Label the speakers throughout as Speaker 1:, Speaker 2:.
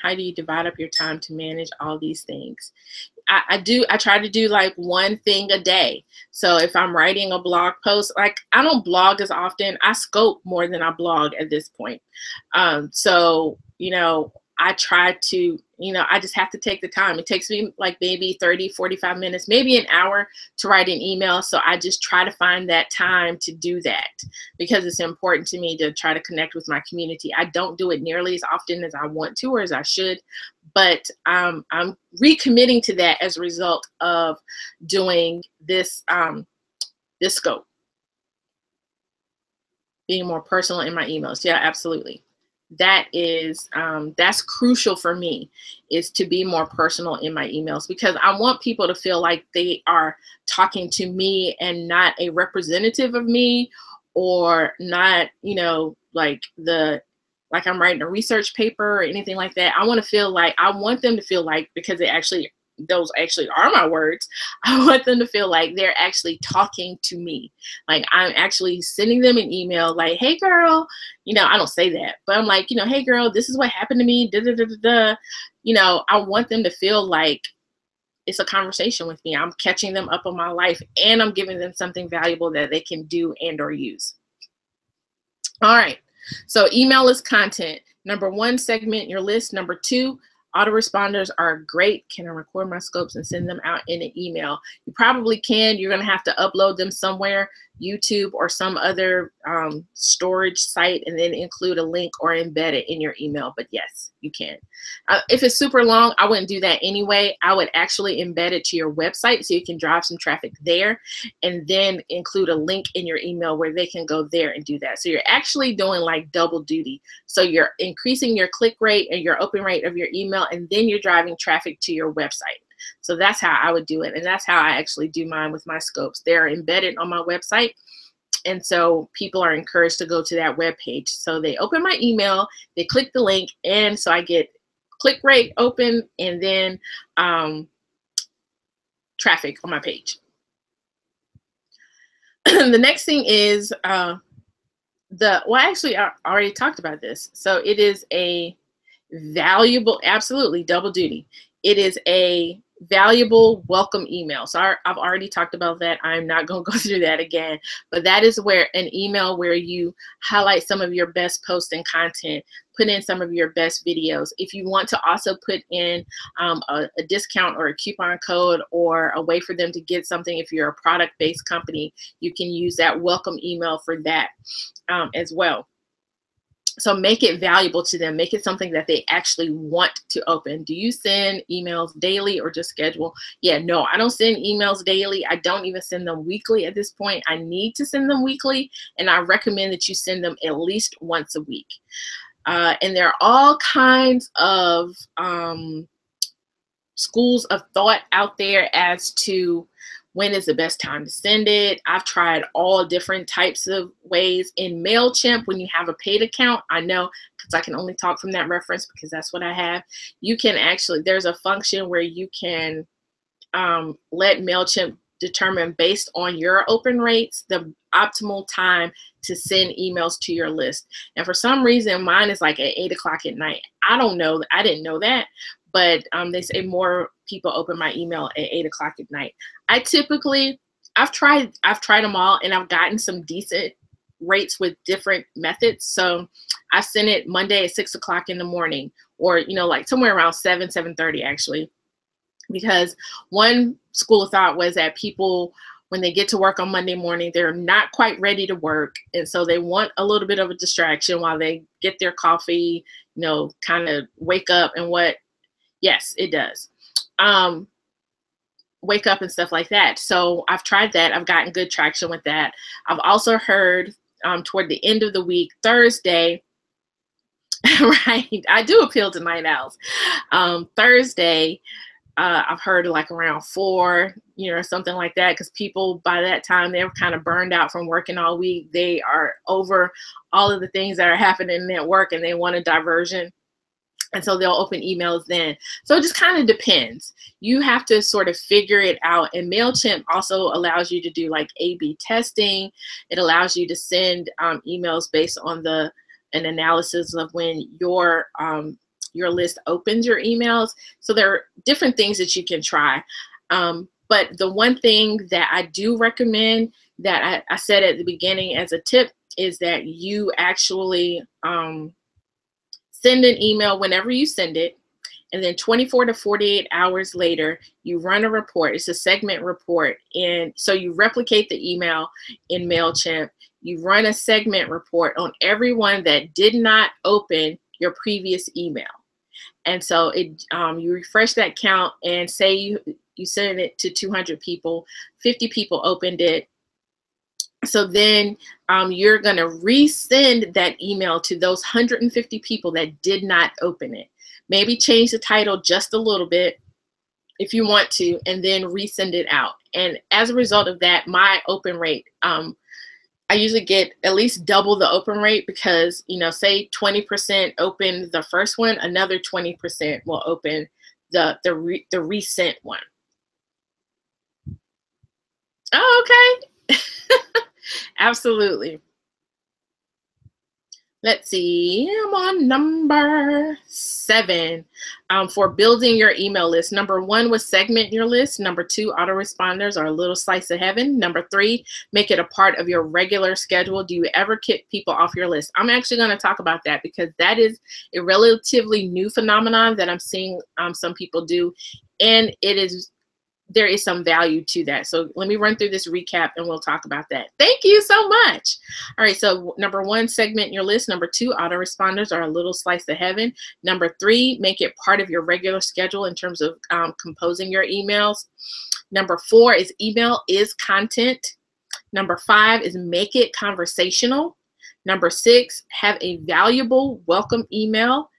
Speaker 1: How do you divide up your time to manage all these things? I try to do like one thing a day. So if I'm writing a blog post, like I don't blog as often. I scope more than I blog at this point. So, you know, I try to, you know, I just have to take the time. It takes me like maybe 30, 45 minutes, maybe an hour to write an email. So I just try to find that time to do that because it's important to me to try to connect with my community. I don't do it nearly as often as I want to or as I should, but I'm recommitting to that as a result of doing this, this scope. Being more personal in my emails. Yeah, absolutely. That is, that's crucial for me, is to be more personal in my emails, because I want people to feel like they are talking to me and not a representative of me, or not, you know, like I'm writing a research paper or anything like that. I want them to feel like, because those actually are my words, I want them to feel like they're actually talking to me. Like I'm actually sending them an email like, hey girl, you know, I don't say that, but I'm like, you know, hey girl, this is what happened to me, da, da, da, da, da. You know, I want them to feel like it's a conversation with me. I'm catching them up on my life, and I'm giving them something valuable that they can do and or use. All right, so email is content. Number 1, segment your list. Number 2, autoresponders are great. Can I record my scopes and send them out in an email? You probably can. You're going to have to upload them somewhere, YouTube or some other storage site, and then include a link or embed it in your email. But yes, you can. If it's super long, I wouldn't do that anyway. I would actually embed it to your website so you can drive some traffic there, and then include a link in your email where they can go there and do that. So you're actually doing like double duty. So you're increasing your click rate and your open rate of your email, and then you're driving traffic to your website. So that's how I would do it. And that's how I actually do mine with my scopes. They're embedded on my website. And so people are encouraged to go to that web page. So they open my email, they click the link, and so I get click rate, open, and then traffic on my page. The next thing is actually I already talked about this. So it is a valuable, absolutely double duty. It is a valuable welcome email. So I've already talked about that. I'm not going to go through that again, but that is where an email where you highlight some of your best posts and content, put in some of your best videos. If you want to also put in a discount or a coupon code or a way for them to get something, if you're a product-based company, you can use that welcome email for that as well. So make it valuable to them. Make it something that they actually want to open. Do you send emails daily or just schedule? Yeah, no, I don't send emails daily. I don't even send them weekly at this point. I need to send them weekly, and I recommend that you send them at least once a week. And there are all kinds of schools of thought out there as to when is the best time to send it. I've tried all different types of ways. In MailChimp, when you have a paid account, I know because I can only talk from that reference because that's what I have. You can actually, there's a function where you can let MailChimp determine based on your open rates the optimal time to send emails to your list. And for some reason, mine is like at 8 o'clock at night. I don't know. I didn't know that. But they say more people open my email at 8 o'clock at night. I've tried them all, and I've gotten some decent rates with different methods. So I send it Monday at 6 o'clock in the morning, or, you know, like somewhere around 7:30 actually. Because one school of thought was that people, when they get to work on Monday morning, they're not quite ready to work. And so they want a little bit of a distraction while they get their coffee, you know, kind of wake up and what. Yes, it does. Wake up and stuff like that. So I've tried that. I've gotten good traction with that. I've also heard toward the end of the week, Thursday, right? I do appeal to night owls. Thursday, I've heard like around 4, you know, something like that, because people by that time, they're kind of burned out from working all week. They are over all of the things that are happening at work, and they want a diversion. And so they'll open emails then. So it just kind of depends. You have to sort of figure it out. And MailChimp also allows you to do like A/B testing. It allows you to send emails based on an analysis of when your your list opens your emails. So there are different things that you can try. But the one thing that I do recommend that I said at the beginning as a tip is that you actually send an email whenever you send it. And then 24 to 48 hours later, you run a report. It's a segment report. And so you replicate the email in MailChimp. You run a segment report on everyone that did not open your previous email. And so you refresh that count and say you send it to 200 people, 50 people opened it. So then you're going to resend that email to those 150 people that did not open it. Maybe change the title just a little bit if you want to, and then resend it out. And as a result of that, my open rate, I usually get at least double the open rate because, say 20% open the first one, another 20% will open the resent one. Oh, okay. Absolutely. Let's see, I'm on number 7 for building your email list. Number 1 was segment your list. Number 2, autoresponders are a little slice of heaven. Number 3, make it a part of your regular schedule. Do you ever kick people off your list? I'm actually going to talk about that because that is a relatively new phenomenon that I'm seeing some people do, and there is some value to that. So let me run through this recap and we'll talk about that. Thank you so much. All right, so number 1, segment your list. Number 2, autoresponders are a little slice of heaven. Number 3, make it part of your regular schedule in terms of composing your emails. Number 4 is email is content. Number 5 is make it conversational. Number 6, have a valuable welcome email.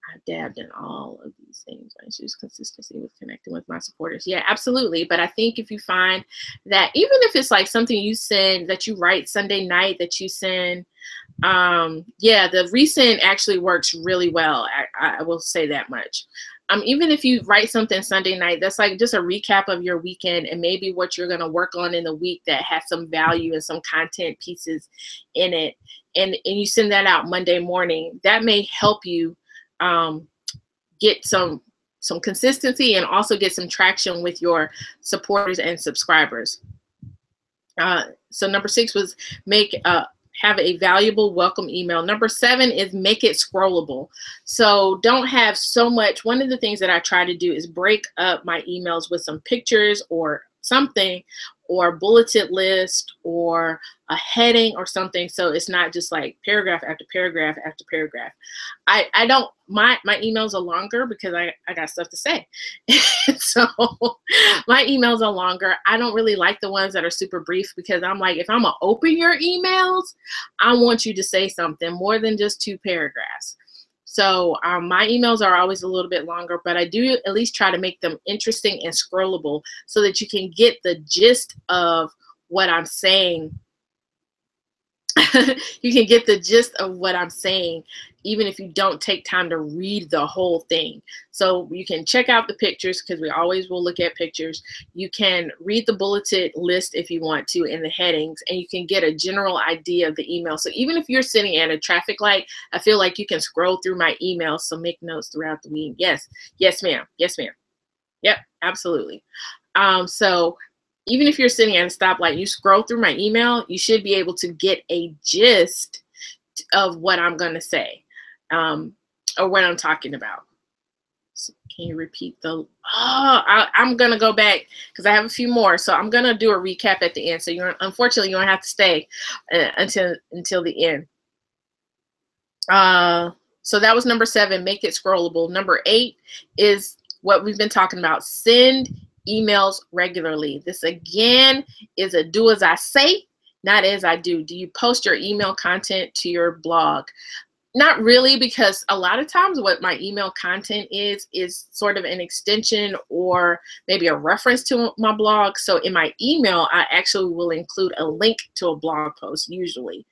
Speaker 1: I dabbed in all of these things. I choose consistency with connecting with my supporters. Yeah, absolutely. But I think if you find that even if it's like something you send that you write Sunday night that you send, yeah, the resend actually works really well. I will say that much. Even if you write something Sunday night, that's like just a recap of your weekend and maybe what you're going to work on in the week that has some value and some content pieces in it. And you send that out Monday morning. That may help you get some consistency and also get some traction with your supporters and subscribers. So number 6 was have a valuable welcome email. Number 7 is make it scrollable. So don't have so much. One of the things that I try to do is break up my emails with some pictures or something, or bulleted list or a heading or something, so it's not just like paragraph after paragraph after paragraph. I don't, my emails are longer because I got stuff to say. So my emails are longer. I don't really like the ones that are super brief because I'm like, if I'm gonna open your emails, I want you to say something more than just 2 paragraphs. So my emails are always a little bit longer, but I do at least try to make them interesting and scrollable so that you can get the gist of what I'm saying. You can get the gist of what I'm saying, even if you don't take time to read the whole thing. So you can check out the pictures because we always will look at pictures. You can read the bulleted list if you want to in the headings, and you can get a general idea of the email. So even if you're sitting at a traffic light, I feel like you can scroll through my emails. So make notes throughout the week. Yes, yes, ma'am. Yes, ma'am. Yep, absolutely. So even if you're sitting at a stoplight, you scroll through my email, you should be able to get a gist of what I'm going to say, or what I'm talking about. So can you repeat I'm going to go back because I have a few more. So I'm going to do a recap at the end. So unfortunately, you don't have to stay until the end. So that was number 7, make it scrollable. Number 8 is what we've been talking about. Send emails regularly. This again is a do as I say, not as I do. Do you post your email content to your blog? Not really, because a lot of times what my email content is sort of an extension or maybe a reference to my blog. So in my email, I actually will include a link to a blog post usually,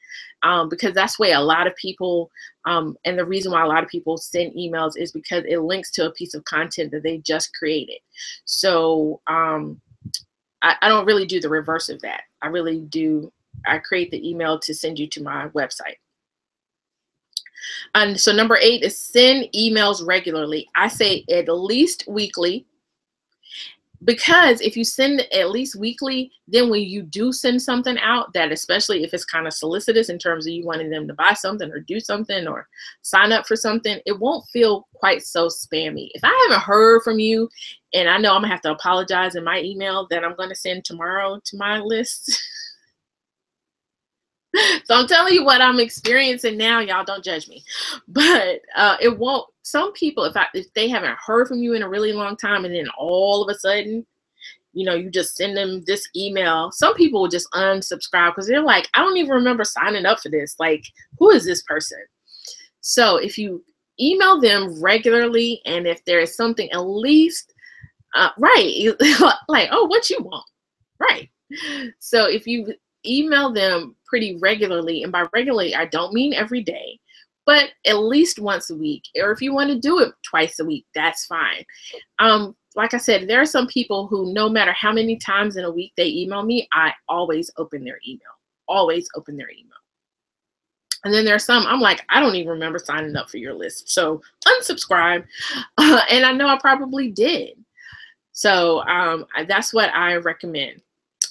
Speaker 1: because that's where a lot of people, and the reason why a lot of people send emails is because it links to a piece of content that they just created. So I don't really do the reverse of that. I create the email to send you to my website. And so number 8 is send emails regularly. I say at least weekly, because if you send at least weekly, then when you do send something out, that especially if it's kind of solicitous in terms of you wanting them to buy something or do something or sign up for something, it won't feel quite so spammy. If I haven't heard from you, and I know I'm gonna have to apologize in my email that I'm gonna send tomorrow to my list. So I'm telling you what I'm experiencing now. Y'all don't judge me, but it won't. Some people, if they haven't heard from you in a really long time, and then all of a sudden, you know, you just send them this email. Some people will just unsubscribe because they're like, I don't even remember signing up for this. Like, who is this person? So if you email them regularly, and if there is something at least right, like, oh, what you want, right? So if you email them pretty regularly, and by regularly, I don't mean every day, but at least once a week, or if you want to do it twice a week, that's fine. Like I said, there are some people who, no matter how many times in a week they email me, I always open their email, always open their email. And then there's some, I'm like, I don't even remember signing up for your list, so unsubscribe. And I know I probably did. So that's what I recommend.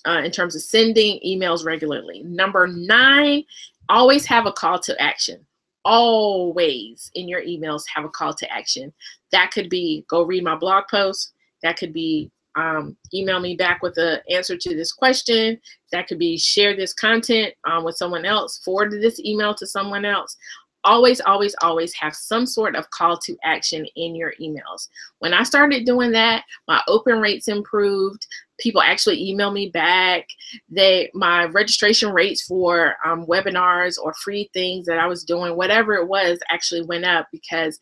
Speaker 1: In terms of sending emails regularly. Number 9, always have a call to action. Always in your emails have a call to action. That could be go read my blog post. That could be email me back with an answer to this question. That could be share this content with someone else, forward this email to someone else. Always, always, always have some sort of call to action in your emails. When I started doing that, my open rates improved. People actually email me back. My registration rates for webinars or free things that I was doing, whatever it was, actually went up because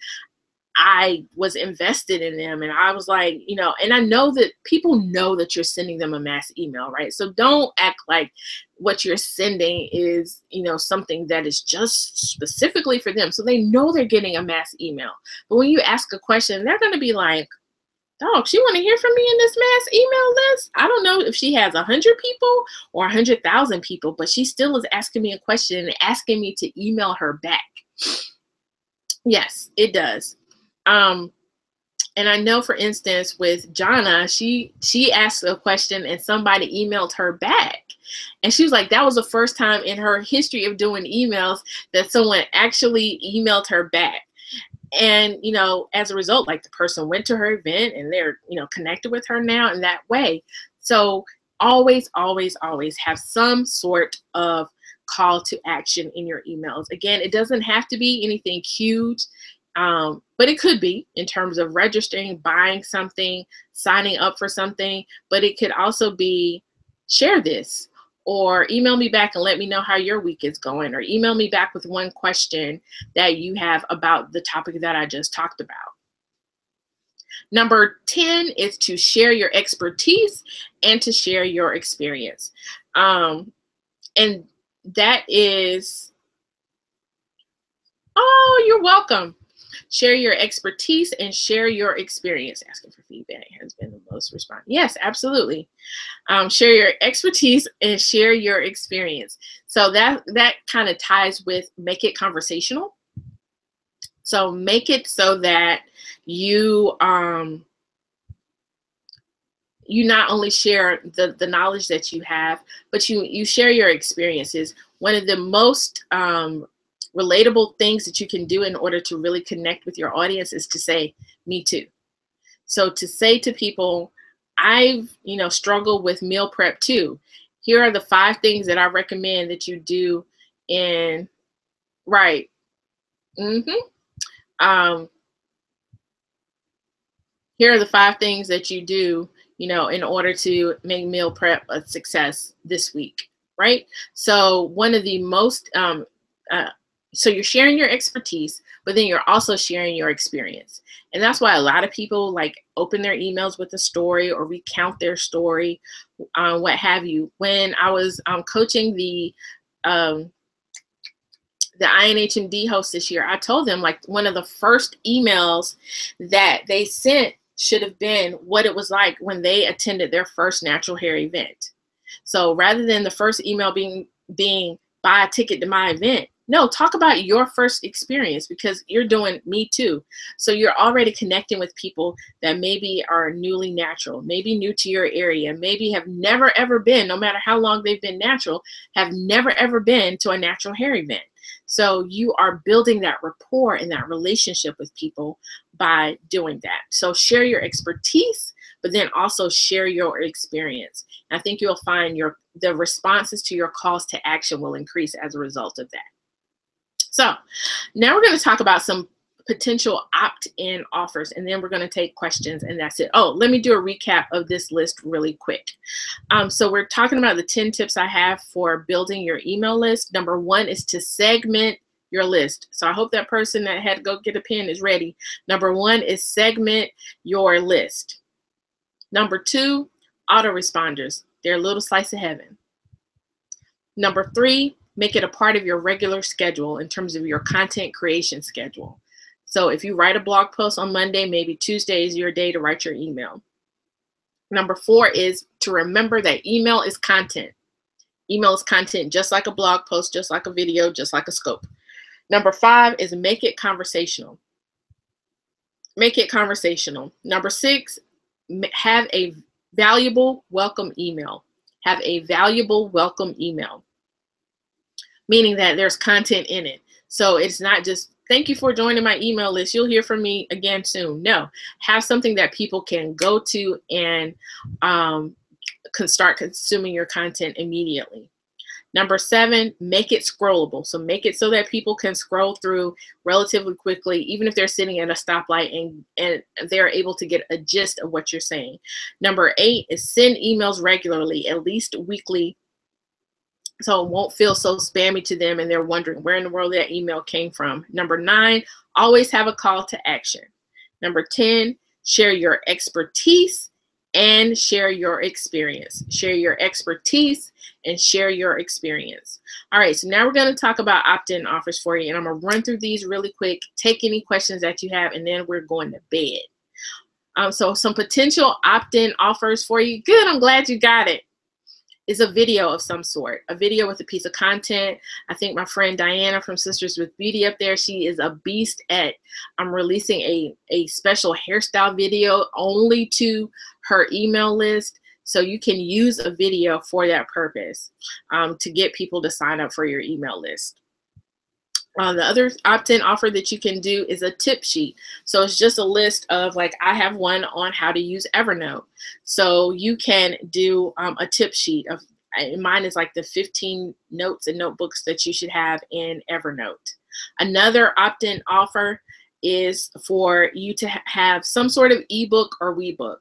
Speaker 1: I was invested in them. And I was like, you know, and I know that people know that you're sending them a mass email, right? So don't act like what you're sending is, you know, something that is just specifically for them. So they know they're getting a mass email. But when you ask a question, they're going to be like, dog, she want to hear from me in this mass email list? I don't know if she has 100 people or 100,000 people, but she still is asking me a question and asking me to email her back. Yes, it does. And I know, for instance, with Jana, she asked a question and somebody emailed her back. And she was like, that was the first time in her history of doing emails that someone actually emailed her back. And, you know, as a result, like the person went to her event and they're, you know, connected with her now in that way. So always, always, always have some sort of call to action in your emails. Again, it doesn't have to be anything huge. But it could be in terms of registering, buying something, signing up for something, but it could also be share this, or email me back and let me know how your week is going, or email me back with one question that you have about the topic that I just talked about. Number 10 is to share your expertise and to share your experience. And that is, oh, you're welcome. Share your expertise and share your experience. Asking for feedback has been the most response. Yes, absolutely. Share your expertise and share your experience. So that kind of ties with make it conversational. So make it so that you you not only share the knowledge that you have, but you share your experiences. One of the most relatable things that you can do in order to really connect with your audience is to say, me too. So to say to people, I've, you know, struggled with meal prep too. Here are the 5 things that I recommend that you do in, right. Here are the 5 things that you do, you know, in order to make meal prep a success this week, right? So one of the most, so you're sharing your expertise, but then you're also sharing your experience. And that's why a lot of people like open their emails with a story or recount their story, what have you. When I was coaching the INHMD host this year, I told them like one of the first emails that they sent should have been what it was like when they attended their first natural hair event. So rather than the first email being buy a ticket to my event, No, talk about your first experience, because you're doing Me Too. So you're already connecting with people that maybe are newly natural, maybe new to your area, maybe have never ever been, no matter how long they've been natural, have never ever been to a natural hair event. So you are building that rapport and that relationship with people by doing that. So share your expertise, but then also share your experience. And I think you'll find the responses to your calls to action will increase as a result of that. So now we're going to talk about some potential opt-in offers, and then we're going to take questions, and that's it. Oh, let me do a recap of this list really quick. So we're talking about the 10 tips I have for building your email list. Number 1 is to segment your list. So I hope that person that had to go get a pen is ready. Number 1 is segment your list. Number 2, autoresponders. They're a little slice of heaven. Number 3, make it a part of your regular schedule in terms of your content creation schedule. So if you write a blog post on Monday, maybe Tuesday is your day to write your email. Number 4 is to remember that email is content. Email is content just like a blog post, just like a video, just like a scope. Number 5 is make it conversational. Make it conversational. Number 6, have a valuable welcome email. Have a valuable welcome email, meaning that there's content in it. So it's not just, thank you for joining my email list, you'll hear from me again soon. No, have something that people can go to and can start consuming your content immediately. Number 7, make it scrollable. So make it so that people can scroll through relatively quickly, even if they're sitting at a stoplight, and they're able to get a gist of what you're saying. Number 8 is send emails regularly, at least weekly, so it won't feel so spammy to them and they're wondering where in the world that email came from. Number 9, always have a call to action. Number 10, share your expertise and share your experience. Share your expertise and share your experience. All right, so now we're going to talk about opt-in offers for you, and I'm going to run through these really quick, take any questions that you have, and then we're going to bed. So some potential opt-in offers for you. Good, I'm glad you got it. Is a video of some sort, a video with a piece of content. I think my friend Diana from Sisters with Beauty up there, she is a beast at releasing a special hairstyle video only to her email list. So you can use a video for that purpose to get people to sign up for your email list. The other opt-in offer that you can do is a tip sheet. So it's just a list of, like, I have one on how to use Evernote. So you can do a tip sheet of, mine is like the 15 notes and notebooks that you should have in Evernote. Another opt-in offer is for you to have some sort of ebook or WeBook.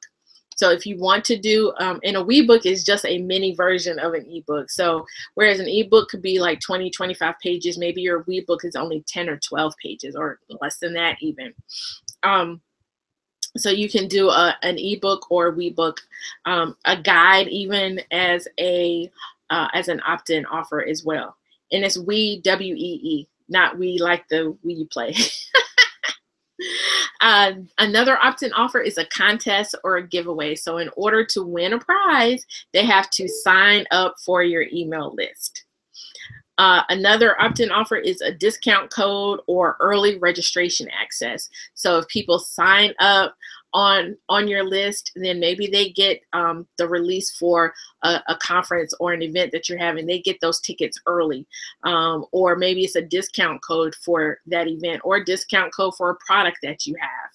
Speaker 1: So if you want to do, and a WeBook is just a mini version of an ebook. So whereas an ebook could be like 20, 25 pages, maybe your WeBook is only 10 or 12 pages or less than that even. So you can do an ebook or WeBook, a guide even as an opt-in offer as well. And it's we, W-E-E, not we like the we you play. Another opt-in offer is a contest or a giveaway. So in order to win a prize, they have to sign up for your email list. Another opt-in offer is a discount code or early registration access. So if people sign up on your list, then maybe they get the release for a conference or an event that you're having. They get those tickets early, or maybe it's a discount code for that event or a discount code for a product that you have.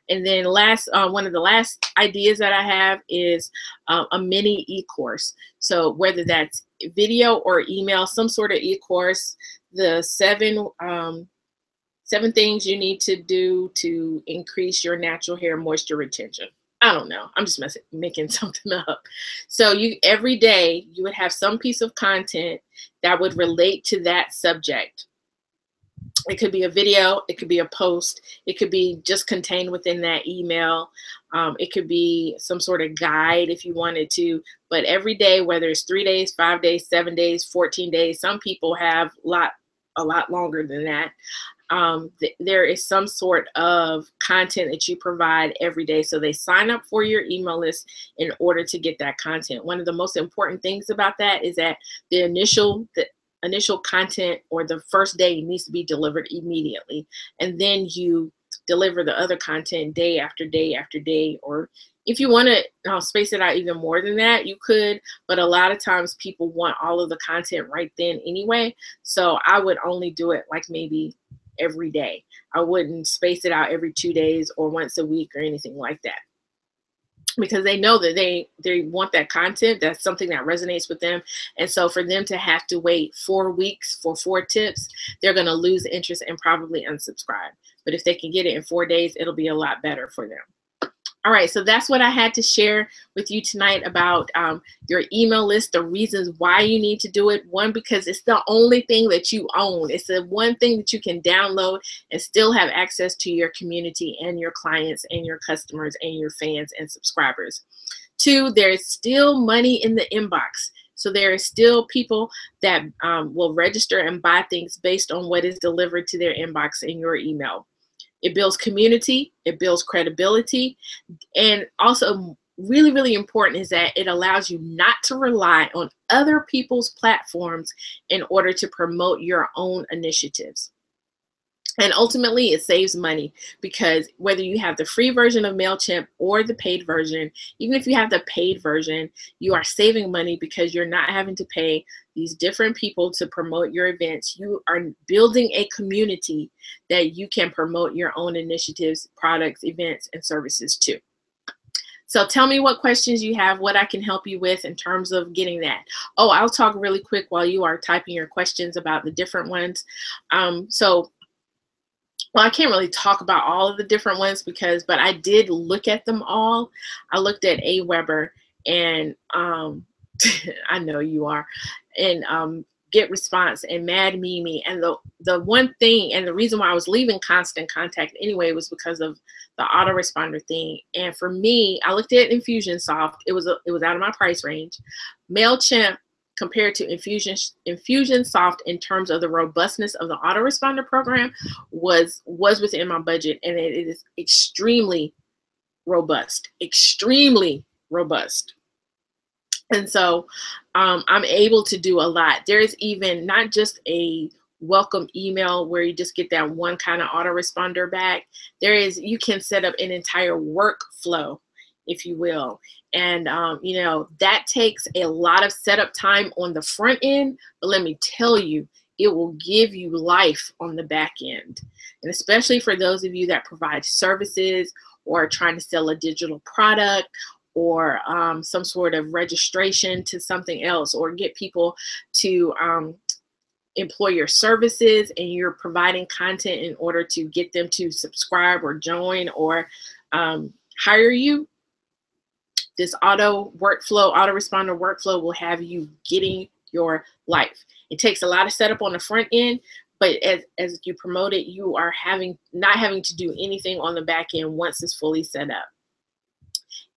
Speaker 1: And then last, one of the last ideas that I have is a mini e-course. So whether that's video or email, some sort of e-course, the seven things you need to do to increase your natural hair moisture retention. I don't know. I'm just making something up. So every day you would have some piece of content that would relate to that subject. It could be a video, it could be a post, it could be just contained within that email. It could be some sort of guide if you wanted to, but every day, whether it's 3 days, 5 days, 7 days, 14 days, some people have a lot longer than that. There is some sort of content that you provide every day. So they sign up for your email list in order to get that content. One of the most important things about that is that the initial initial content or the first day needs to be delivered immediately. And then you deliver the other content day after day after day. Or if you want to space it out even more than that, you could. But a lot of times people want all of the content right then anyway. So I would only do it like maybe every day. I wouldn't space it out every 2 days or once a week or anything like that, because they know that they want that content. That's something that resonates with them. And so for them to have to wait 4 weeks for 4 tips, they're going to lose interest and probably unsubscribe. But if they can get it in 4 days, it'll be a lot better for them. All right, so that's what I had to share with you tonight about your email list, the reasons why you need to do it. One, because it's the only thing that you own. It's the one thing that you can download and still have access to your community and your clients and your customers and your fans and subscribers. 2, there's still money in the inbox. So there are still people that will register and buy things based on what is delivered to their inbox in your email. It builds community, it builds credibility, and also really, really important is that it allows you not to rely on other people's platforms in order to promote your own initiatives. And ultimately, it saves money, because whether you have the free version of MailChimp or the paid version, even if you have the paid version, you are saving money because you're not having to pay these different people to promote your events. You are building a community that you can promote your own initiatives, products, events, and services to. So tell me what questions you have, what I can help you with in terms of getting that. Oh, I'll talk really quick while you are typing your questions about the different ones. Well, I can't really talk about all of the different ones but I did look at them all. I looked at Aweber and I know you are, and Get Response and Mad Mimi. And the one thing, and the reason why I was leaving Constant Contact anyway, was because of the autoresponder thing. And for me, I looked at Infusionsoft. It was out of my price range. MailChimp, compared to Infusionsoft in terms of the robustness of the autoresponder program, was within my budget, and it is extremely robust, extremely robust. And so I'm able to do a lot. There is even not just a welcome email where you just get that one kind of autoresponder back. You can set up an entire workflow, if you will. And, that takes a lot of setup time on the front end, but let me tell you, it will give you life on the back end. And especially for those of you that provide services or are trying to sell a digital product, or some sort of registration to something else, or get people to employ your services, and you're providing content in order to get them to subscribe or join or hire you. This autoresponder workflow will have you getting your life. It takes a lot of setup on the front end, but as you promote it, you are not having to do anything on the back end once it's fully set up.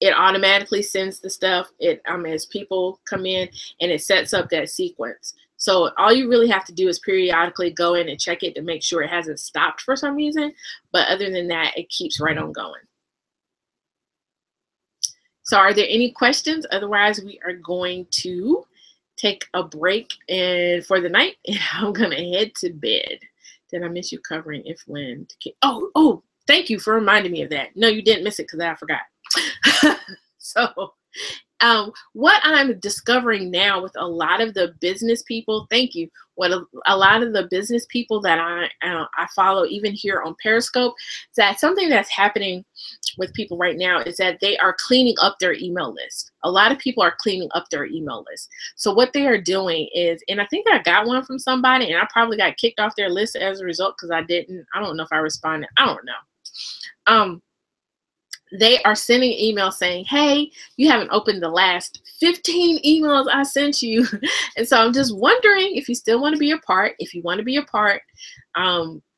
Speaker 1: It automatically sends the stuff as people come in, and it sets up that sequence. So all you really have to do is periodically go in and check it to make sure it hasn't stopped for some reason. But other than that, it keeps right on going. So are there any questions? Otherwise, we are going to take a break for the night, and I'm going to head to bed. Did I miss you covering if when? Oh, thank you for reminding me of that. No, you didn't miss it because I forgot. So what I'm discovering now with a lot of the business people, thank you, what a lot of the business people that I follow, even here on Periscope, is that something that's happening with people right now is that they are cleaning up their email list. A lot of people are cleaning up their email list. So what they are doing is, and I think I got one from somebody, and I probably got kicked off their list as a result because I don't know if I responded. I don't know. They are sending emails saying, hey, you haven't opened the last 15 emails I sent you. And so I'm just wondering if you still want to be a part. If you want to be a part,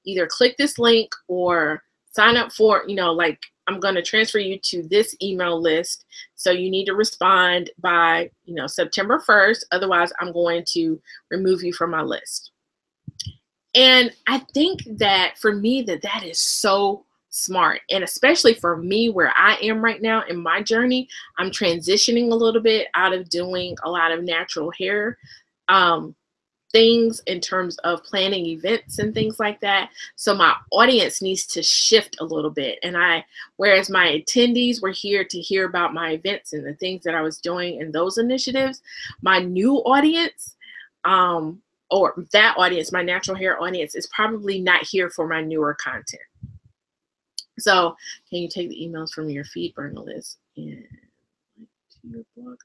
Speaker 1: either click this link or sign up for, I'm going to transfer you to this email list. So you need to respond by, September 1st. Otherwise, I'm going to remove you from my list. And I think that for me, that is so smart. And especially for me, where I am right now in my journey, I'm transitioning a little bit out of doing a lot of natural hair. things in terms of planning events and things like that. So my audience needs to shift a little bit. And whereas my attendees were here to hear about my events and the things that I was doing in those initiatives, my new audience, or that audience, my natural hair audience, is probably not here for my newer content. So can you take the emails from your feed burner list and your blogger?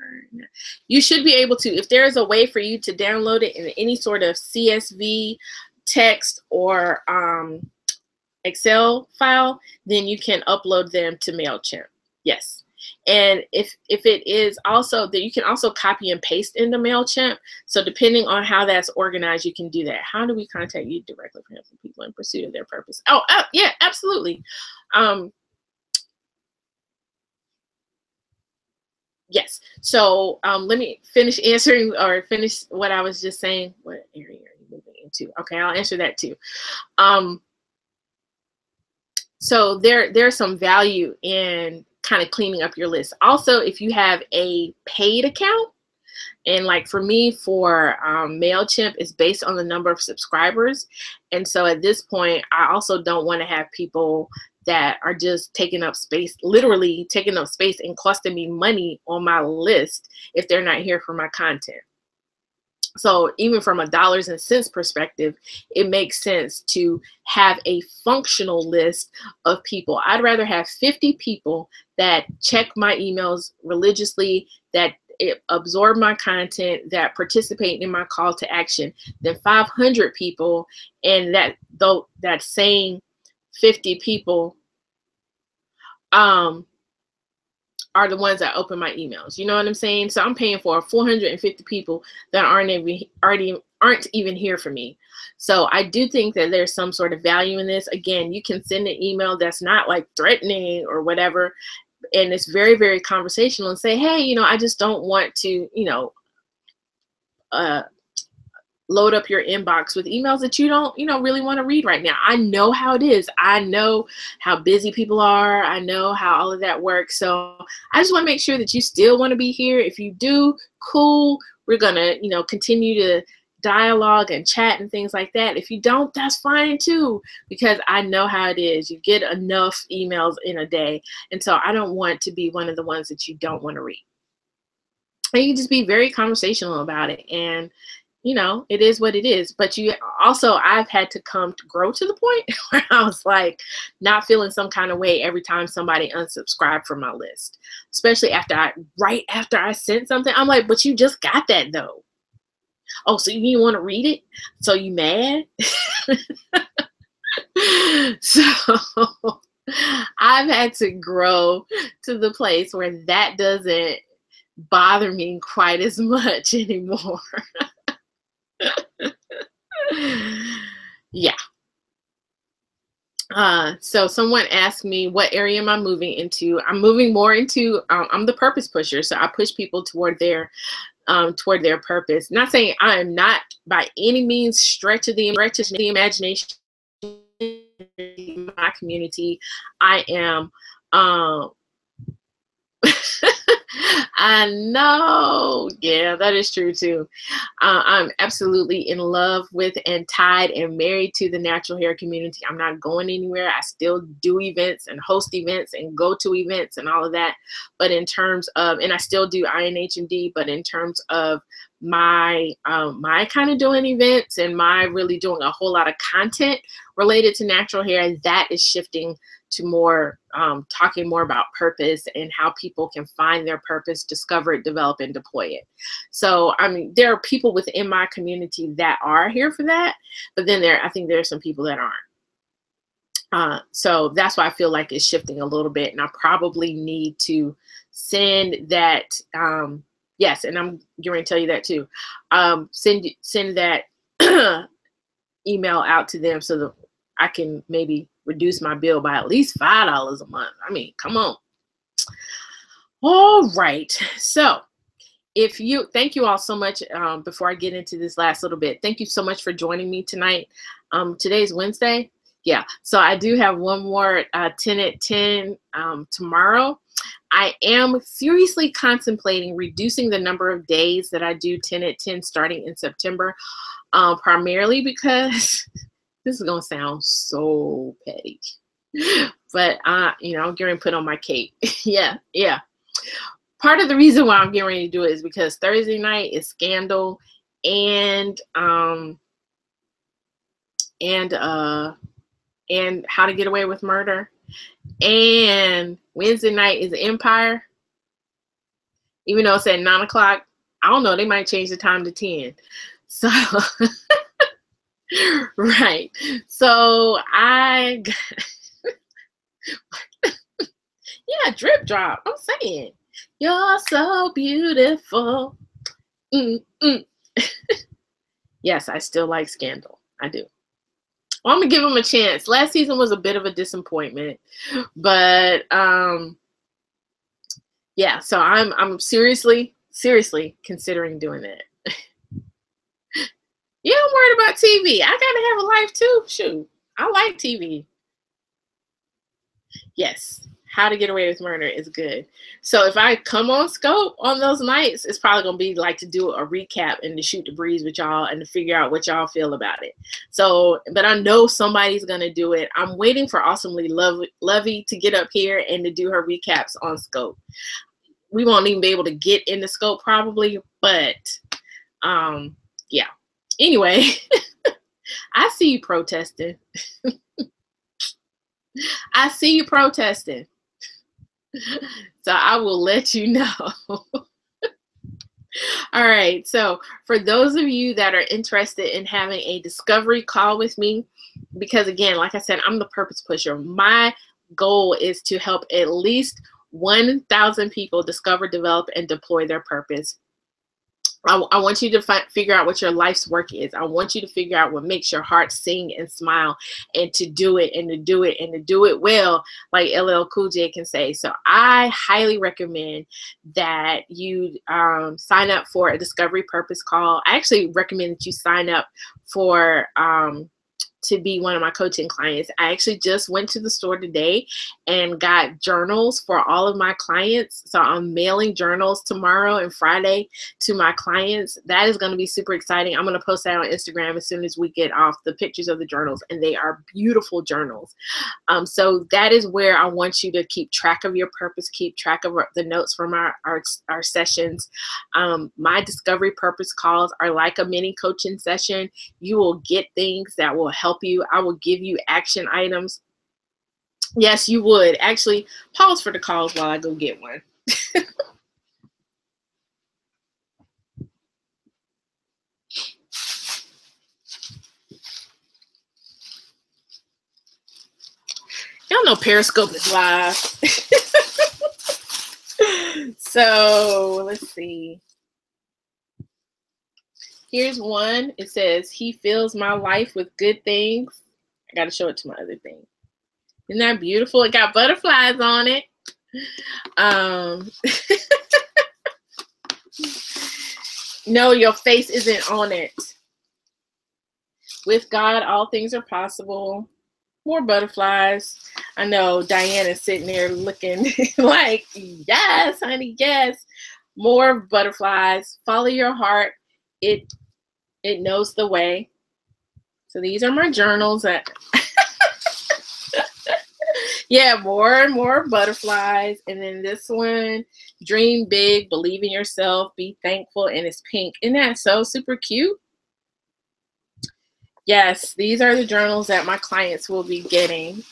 Speaker 1: You should be able to, if there is a way for you to download it in any sort of CSV, text, or Excel file, then you can upload them to MailChimp. Yes. And if it is also that, you can also copy and paste into MailChimp. So depending on how that's organized, you can do that. How do we contact you directly for helping people in pursuit of their purpose? Oh, yeah, absolutely. Yes. So let me finish answering, or finish what I was just saying. What area are you moving into? Okay, I'll answer that too. So there's some value in kind of cleaning up your list. Also, if you have a paid account, and like for me, for MailChimp, is based on the number of subscribers. And so at this point, I also don't want to have people that are just taking up space, literally taking up space and costing me money on my list if they're not here for my content. So even from a dollars and cents perspective, it makes sense to have a functional list of people. I'd rather have 50 people that check my emails religiously, that absorb my content, that participate in my call to action, than 500 people, and that same 50 people are the ones that open my emails. You know what I'm saying? So I'm paying for 450 people that aren't even here for me. So I do think that there's some sort of value in this. Again, you can send an email that's not like threatening or whatever, and it's very, very conversational, and say, hey, you know, I just don't want to, you know, load up your inbox with emails that you don't, you know, really want to read right now. I know how it is. I know how busy people are. I know how all of that works. So I just want to make sure that you still want to be here. If you do, cool. We're going to, you know, continue to dialogue and chat and things like that. If you don't, that's fine too, because I know how it is. You get enough emails in a day. And so I don't want to be one of the ones that you don't want to read. And you can just be very conversational about it. And you know, it is what it is. But you also, I've had to grow to the point where I was like not feeling some kind of way every time somebody unsubscribed from my list, especially right after I sent something. I'm like, but you just got that though. Oh, so you want to read it? So you mad? So I've had to grow to the place where that doesn't bother me quite as much anymore. Yeah. So someone asked me, what area am I moving into? I'm moving more into, I'm the purpose pusher. So I push people toward their purpose. Not saying I am not by any means stretching the imagination in my community. I am, I know. Yeah, that is true too. I'm absolutely in love with and tied and married to the natural hair community. I'm not going anywhere. I still do events and host events and go to events and all of that. But in terms of, and I still do INHMD, but in terms of my kind of doing events and my really doing a whole lot of content related to natural hair, that is shifting to more talking more about purpose and how people can find their purpose, discover it, develop, and deploy it. So, I mean, there are people within my community that are here for that, but then I think there are some people that aren't. So that's why I feel like it's shifting a little bit, and I probably need to send that. Yes, and I'm going to tell you that too. Send that email out to them so that I can maybe reduce my bill by at least $5 a month. I mean, come on. All right. So thank you all so much. Before I get into this last little bit, thank you so much for joining me tonight. Today's Wednesday. Yeah, so I do have one more 10 at 10 tomorrow. I am seriously contemplating reducing the number of days that I do 10 at 10 starting in September, primarily because this is going to sound so petty. But, you know, I'm getting put on my cape. Yeah. Part of the reason why I'm getting ready to do it is because Thursday night is Scandal and How to Get Away with Murder. And Wednesday night is Empire. Even though it's at 9 o'clock, I don't know, they might change the time to 10. So, right. So yeah, drip drop. I'm saying, you're so beautiful. Yes, I still like Scandal. I do. Well, I'm gonna give them a chance. Last season was a bit of a disappointment, but yeah. So I'm seriously considering doing that. Yeah, I'm worried about TV. I gotta have a life too. Shoot, I like TV. Yes, How to Get Away with Murder is good. So if I come on Scope on those nights, it's probably gonna be like to do a recap and to shoot the breeze with y'all and to figure out what y'all feel about it. So, but I know somebody's gonna do it. I'm waiting for Awesomely Lovey to get up here and to do her recaps on Scope. We won't even be able to get into Scope probably, but yeah. Anyway, I see you protesting. I see you protesting. So I will let you know. All right. So for those of you that are interested in having a discovery call with me, because again, like I said, I'm the purpose pusher. My goal is to help at least 1,000 people discover, develop, and deploy their purpose. I want you to figure out what your life's work is. I want you to figure out what makes your heart sing and smile, and to do it and to do it and to do it well, like LL Cool J can say. So I highly recommend that you sign up for a discovery purpose call. I actually recommend that you sign up for to be one of my coaching clients. I actually just went to the store today and got journals for all of my clients. So I'm mailing journals tomorrow and Friday to my clients. That is going to be super exciting. I'm going to post that on Instagram as soon as we get off the pictures of the journals, and they are beautiful journals. So that is where I want you to keep track of your purpose, keep track of the notes from our sessions. My discovery purpose calls are like a mini coaching session. You will get things that will help you. I will give you action items. Yes, you would. Actually, pause for the calls while I go get one. Y'all know Periscope is live. So let's see. Here's one. It says, he fills my life with good things. I got to show it to my other thing. Isn't that beautiful? It got butterflies on it. No, your face isn't on it. With God, all things are possible. More butterflies. I know Diane is sitting there looking like, yes, honey, yes. More butterflies. Follow your heart. It knows the way. So these are my journals. Yeah, more and more butterflies. And then this one, dream big, believe in yourself, be thankful, and it's pink. Isn't that so super cute? Yes, these are the journals that my clients will be getting.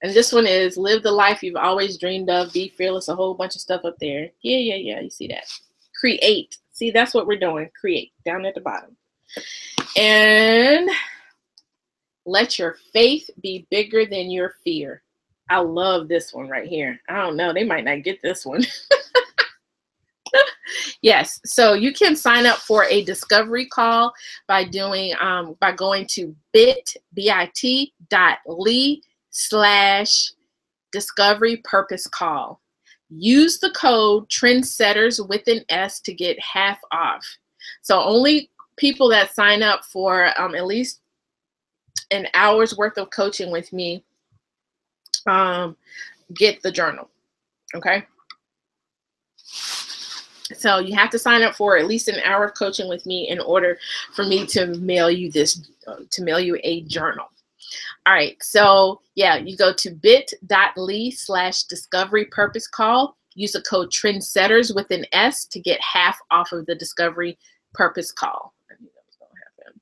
Speaker 1: And this one is live the life you've always dreamed of, be fearless, a whole bunch of stuff up there. Yeah, you see that. Create. See, that's what we're doing. Create, down at the bottom. And let your faith be bigger than your fear. I love this one right here. I don't know, they might not get this one. Yes, so you can sign up for a discovery call by going to bit.ly/discovery purpose call. Use the code Trendsetters with an S to get half off. So only people that sign up for at least an hour's worth of coaching with me, get the journal. Okay. So you have to sign up for at least an hour of coaching with me in order for me to mail you a journal. All right. So yeah, you go to bit.ly/discovery purpose call. Use the code trendsetters with an S to get half off of the discovery purpose call. I knew that was going to happen.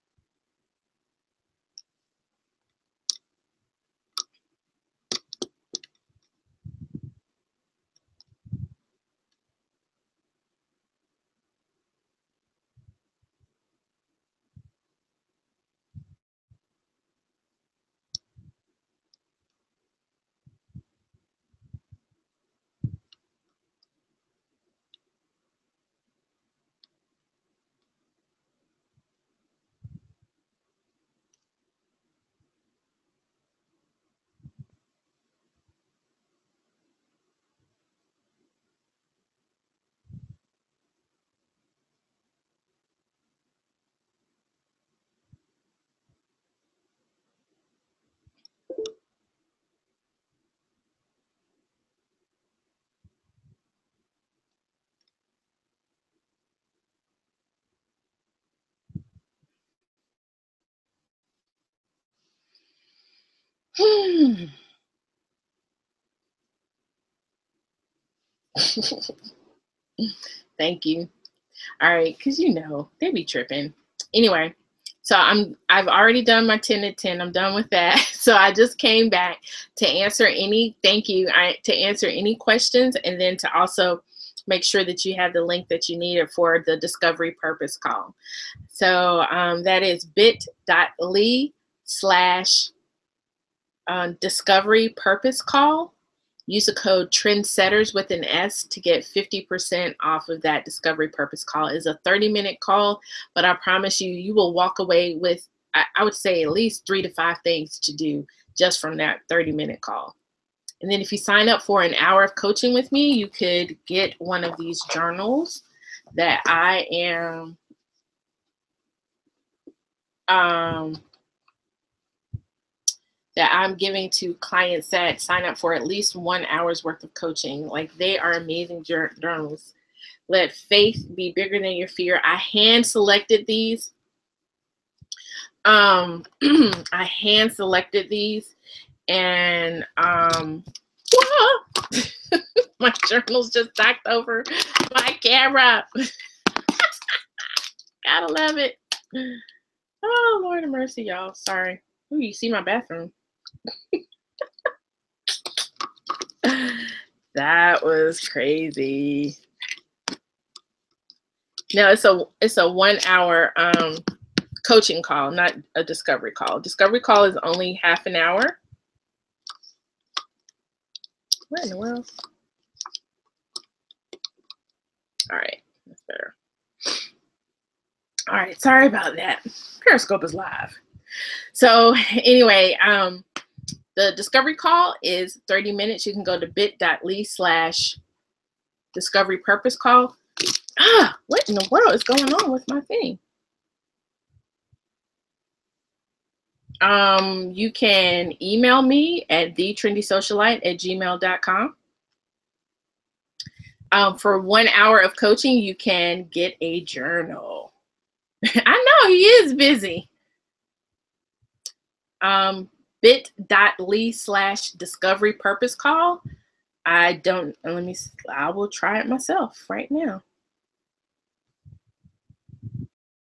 Speaker 1: Thank you. All right, because they be tripping. Anyway, so I've already done my 10 to 10. I'm done with that. So I just came back to answer any to answer any questions, and then to also make sure that you have the link that you needed for the discovery purpose call. So that is bit.ly/discovery purpose call. Use the code trendsetters with an S to get 50% off of that discovery purpose call. It's a 30-minute call, but I promise you, you will walk away with, I would say, at least 3 to 5 things to do just from that 30-minute call. And then if you sign up for an hour of coaching with me, you could get one of these journals that I am that I'm giving to clients that sign up for at least 1 hour's worth of coaching. Like, they are amazing journals. Let faith be bigger than your fear. I hand selected these. I hand selected these, and my journals just knocked over my camera. Gotta love it. Oh, Lord of mercy, y'all. Sorry. Ooh, you see my bathroom. That was crazy. No, it's a 1 hour coaching call, not a discovery call. Discovery call is only half an hour. What in the world? All right, that's better. All right, sorry about that. Periscope is live. So anyway, the discovery call is 30 minutes. You can go to bit.ly/discovery purpose call. What in the world is going on with my thing? You can email me at thetrendysocialite@gmail.com. For 1 hour of coaching, you can get a journal. I know he is busy. Bit.ly/discovery purpose call. I will try it myself right now.